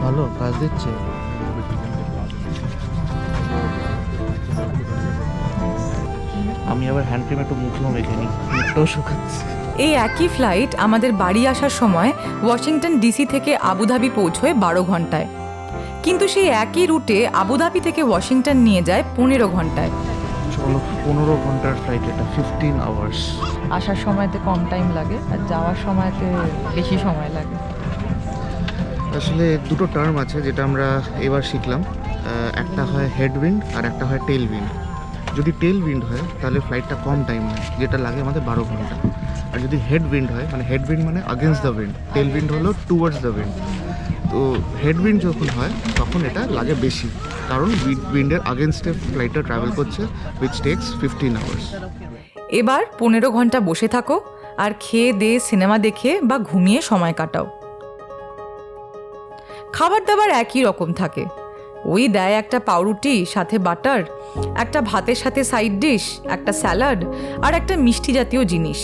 ভালো কাজ দিচ্ছে। আমি আবার হ্যান্ড ক্রিম একটু মুখেও মেখে নিই, মুখটাও শুকাচ্ছে। এই একই ফ্লাইট আমাদের বাড়ি আসার সময় ওয়াশিংটন ডিসি থেকে আবুধাবি পৌঁছয় 12 ঘন্টায়, কিন্তু সেই একই রুটে আবুধাবি থেকে ওয়াশিংটন নিয়ে যায় 15 ঘন্টায়। চলো 15 ঘন্টার ফ্লাইট, এটা 15 আওয়ার্স। আসার সময়তে কম টাইম লাগে আর যাওয়ার সময়তে বেশি সময় লাগে। আসলে দুটো টার্ম আছে যেটা আমরা এবার শিখলাম। একটা হয় হেডউইন্ড আর একটা হয় টেল উইন্ড। যদি টেল উইন্ড হয় তাহলে ফ্লাইটটা কম টাইম হয়, যেটা লাগে আমাদের 12 ঘন্টা। আর যদি হেডউইন্ড হয়, মানে হেডউইন্ড মানে against the wind, tail wind হলো টুয়ার্ডস দ্য উইন্ড। তো হেডউইন্ড যখন হয় তখন এটা লাগে বেশি, কারণ উইন্ডের আগেনস্টে ফ্লাইটটা ট্রাভেল করছে, উইচ টেক্স 15 আওয়ার্স। এবার 15 ঘন্টা বসে থাকো আর খেয়ে দিয়ে সিনেমা দেখে বা ঘুমিয়ে সময় কাটাও। খাবার দাবার একই রকম থাকে, ওই দেয় একটা পাউরুটি সাথে বাটার, একটা ভাতের সাথে সাইড ডিশ, একটা স্যালাড আর একটা মিষ্টি জাতীয় জিনিস।